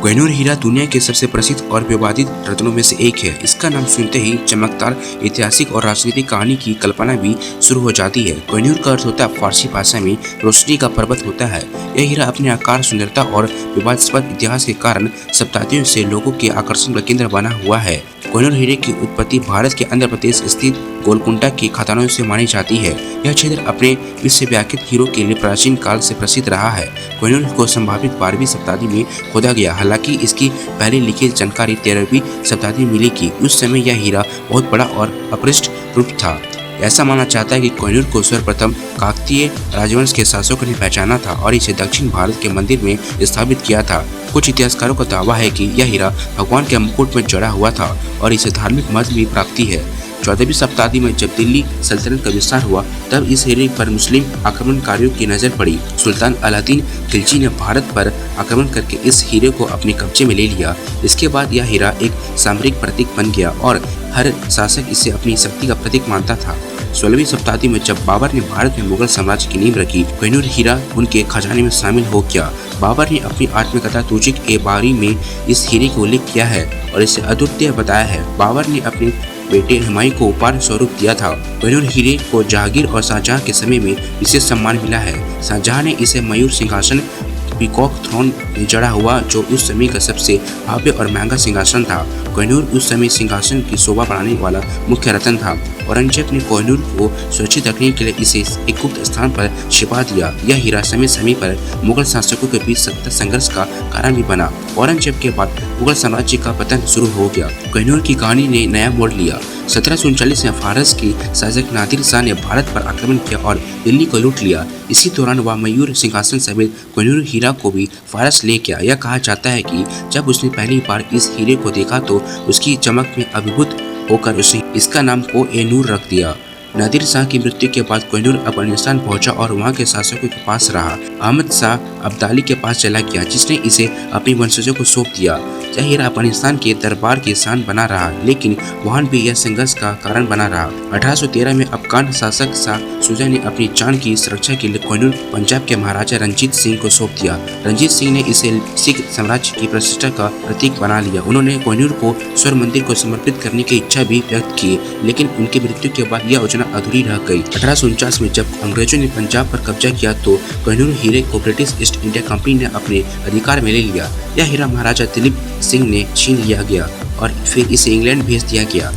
कोहिनूर हीरा दुनिया के सबसे प्रसिद्ध और विवादित रत्नों में से एक है। इसका नाम सुनते ही चमकदार ऐतिहासिक और राजनीतिक कहानी की कल्पना भी शुरू हो जाती है। कोहिनूर का अर्थ होता है फारसी भाषा में रोशनी का पर्वत होता है। यह हीरा अपने आकार, सुंदरता और विवादास्पद इतिहास के कारण शताब्दियों से लोगों के आकर्षण का केंद्र बना हुआ है। कोहिनूर हीरे की उत्पत्ति भारत के आंध्र प्रदेश स्थित गोलकुंडा की खदानों से मानी जाती है। यह क्षेत्र अपने विश्वव्यापी हीरों के लिए प्राचीन काल से प्रसिद्ध रहा है। कोहिनूर को संभावित 12वीं शताब्दी में खोदा गया, हालांकि इसकी पहली लिखित जानकारी 13वीं शताब्दी में मिली कि उस समय यह हीरा बहुत बड़ा और अपरिष्ट रूप था। ऐसा माना जाता है कि कोहिनूर को सर्वप्रथम काकतीय राजवंश के शासकों ने पहचाना था और इसे दक्षिण भारत के मंदिर में स्थापित किया था। कुछ इतिहासकारों का दावा है कि यह हीरा भगवान के मुकुट में जड़ा हुआ था और इसे धार्मिक महत्व भी प्राप्ति है। 14वीं शताब्दी में जब दिल्ली सल्तनत का विस्तार हुआ, तब इस हीरे पर मुस्लिम आक्रमणकारियों की नजर पड़ी। सुल्तान अलादीन खिलजी ने भारत पर आक्रमण करके इस हीरे को अपने कब्जे में ले लिया। इसके बाद यह हीरा एक सामरिक प्रतीक बन गया और हर शासक इसे अपनी शक्ति का प्रतीक मानता था। 16वीं शताब्दी में जब बाबर ने भारत में मुगल साम्राज्य की नींव रखी, कोहिनूर हीरा उनके खजाने में शामिल हो गया। बाबर ने अपनी आत्मकथा तुजिक-ए-बारी में इस हीरे का उल्लेख किया है और इसे अद्वितीय बताया है। बाबर ने अपने बेटे हुमायूं को उपहार स्वरूप दिया था। कोहिनूर हीरे को जहांगीर और शाहजहां के समय में विशेष सम्मान मिला है। शाहजहां ने इसे मयूर सिंहासन पीकॉक थ्रोन में जड़ा हुआ, जो उस समय का सबसे भव्य और महंगा सिंहासन था। कोहिनूर उस समय सिंहासन की शोभा बढ़ाने वाला मुख्य रत्न था। औरंगजेब ने कोहिनूर को सुरक्षित रखने के लिए इसे एक गुप्त स्थान पर छिपा दिया। यह हीरा समय समय पर मुगल शासकों के बीच सत्ता संघर्ष का कारण भी बना। औरंगजेब के बाद मुगल साम्राज्य का पतन शुरू हो गया। कोहिनूर की कहानी ने नया मोड़ लिया। 1739 में फारस की शासक नादिर शाह ने भारत पर आक्रमण किया और दिल्ली को लूट लिया। इसी दौरान वह मयूर सिंहासन समेत कोहिनूर हीरा को भी फारस ले गया। यह कहा जाता है कि जब उसने पहली बार इस हीरे को देखा तो उसकी चमक में अभिभूत होकर उसने इसका नाम कोह-ए-नूर रख दिया। नादिर शाह की मृत्यु के बाद कोहिनूर अफगानिस्तान पहुंचा और वहां के शासकों के पास रहा। अहमद शाह अब्दाली के पास चला गया, जिसने इसे अपने वंशजों को सौंप दिया। यह हीरा अफगानिस्तान के दरबार की शान बना रहा, लेकिन वहां भी यह संघर्ष का कारण बना रहा। 1813 में अफगान शासक शाह शुजा ने अपनी जान की सुरक्षा के लिए कोहिनूर पंजाब के महाराजा रंजीत सिंह को सौंप दिया। रंजीत सिंह ने इसे सिख साम्राज्य की प्रतिष्ठा का प्रतीक बना लिया। उन्होंने कोहिनूर को स्वर्ण मंदिर को समर्पित करने की इच्छा भी व्यक्त की, लेकिन उनकी मृत्यु के बाद यह योजना अधूरी रह गई। 1849 में जब अंग्रेजों ने पंजाब पर कब्जा किया तो कोहिनूर हीरे को ब्रिटिश ईस्ट इंडिया कंपनी ने अपने अधिकार में ले लिया। यह हीरा महाराजा दिलीप सिंह ने छीन लिया गया और फिर इसे इंग्लैंड भेज दिया गया।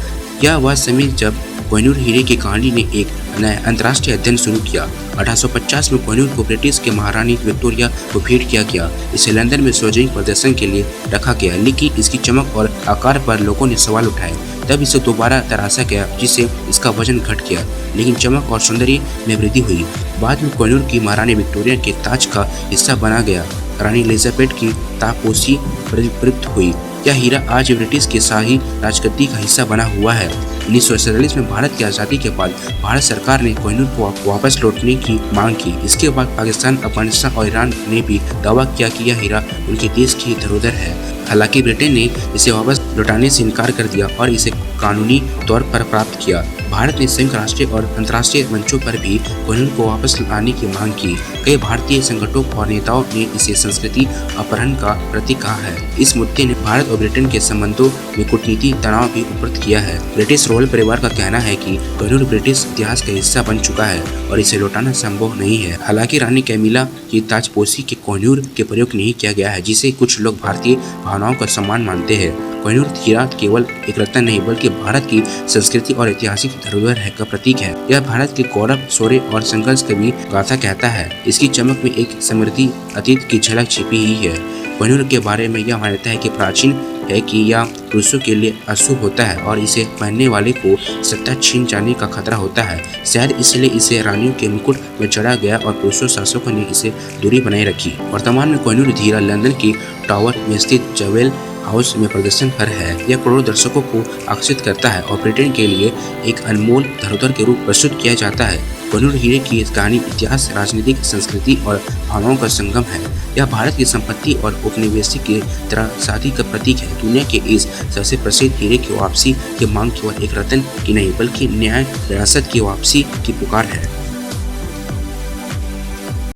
यह वह समय जब कोहिनूर हीरे की कहानी ने एक नया अंतर्राष्ट्रीय अध्ययन शुरू किया। 1850 में कोहिनूर को ब्रिटिश के महारानी विक्टोरिया को भेंट किया गया। इसे लंदन में सार्वजनिक प्रदर्शन के लिए रखा गया, लेकिन इसकी चमक और आकार पर लोगों ने सवाल उठाए। तब इसे दोबारा तराशा गया, जिससे इसका वजन घट गया, लेकिन चमक और सौंदर्य में वृद्धि हुई। बाद में कोहिनूर की महारानी विक्टोरिया के ताज का हिस्सा बना गया। रानी एलिजाबेथ की ताजपोशी प्रयुक्त हुई। यह हीरा आज ब्रिटिश के शाही राजगद्दी का हिस्सा बना हुआ है। 1947 में भारत की आज़ादी के बाद भारत सरकार ने कोहिनूर को वापस लौटने की मांग की। इसके बाद पाकिस्तान, अफगानिस्तान और ईरान ने भी दावा किया कि यह हीरा उनके देश की धरोहर है। हालांकि ब्रिटेन ने इसे वापस लौटाने से इनकार कर दिया और इसे कानूनी तौर पर प्राप्त किया। भारत ने संयुक्त राष्ट्रीय और अंतर्राष्ट्रीय मंचों पर भी कोहिनूर को वापस लाने की मांग की। कई भारतीय संगठनों और नेताओं ने इसे संस्कृति अपहरण का प्रतीक कहा है। इस मुद्दे ने भारत और ब्रिटेन के संबंधों में कूटनीतिक तनाव भी उत्पन्न किया है। ब्रिटिश रॉयल परिवार का कहना है कि कोहिनूर ब्रिटिश इतिहास का हिस्सा बन चुका है और इसे लौटाना संभव नहीं है। हालांकि रानी कैमिला की ताजपोशी के कोहिनूर के प्रयोग नहीं किया गया है, जिसे कुछ लोग भारतीय भावनाओं का सम्मान मानते हैं। कोहिनूर हीरा केवल एक रत्न नहीं, बल्कि भारत की संस्कृति और ऐतिहासिक धरोहर का प्रतीक है। यह भारत के गौरव, शौर्य और संघर्ष की भी गाथा कहता है। इसकी चमक में एक समृद्धि अतीत की झलक छिपी ही है। कोहिनूर के बारे में यह मान्यता है कि प्राचीन है कि यह पुरुषों के लिए अशुभ होता है और इसे पहनने वाले को सत्ता छीन जाने का खतरा होता है। शायद इसलिए इसे रानियों के मुकुट में चढ़ा गया और पुरुषों शासकों ने इसे दूरी बनाए रखी। वर्तमान में कोहिनूर हीरा लंदन की टावर में स्थित ज्वेल हाउस में प्रदर्शन पर है। यह करोड़ों दर्शकों को आकर्षित करता है और ब्रिटेन के लिए एक अनमोल धरोहर के रूप प्रस्तुत किया जाता है। कोहिनूर हीरे की कहानी इतिहास, राजनीतिक, संस्कृति और भावनाओं का संगम है। यह भारत की संपत्ति और उपनिवेशिक की तरह शादी का प्रतीक है। दुनिया के इस सबसे प्रसिद्ध हीरे की वापसी की मांग केवल एक रत्न की नहीं, बल्कि न्याय, विरासत की वापसी की पुकार है।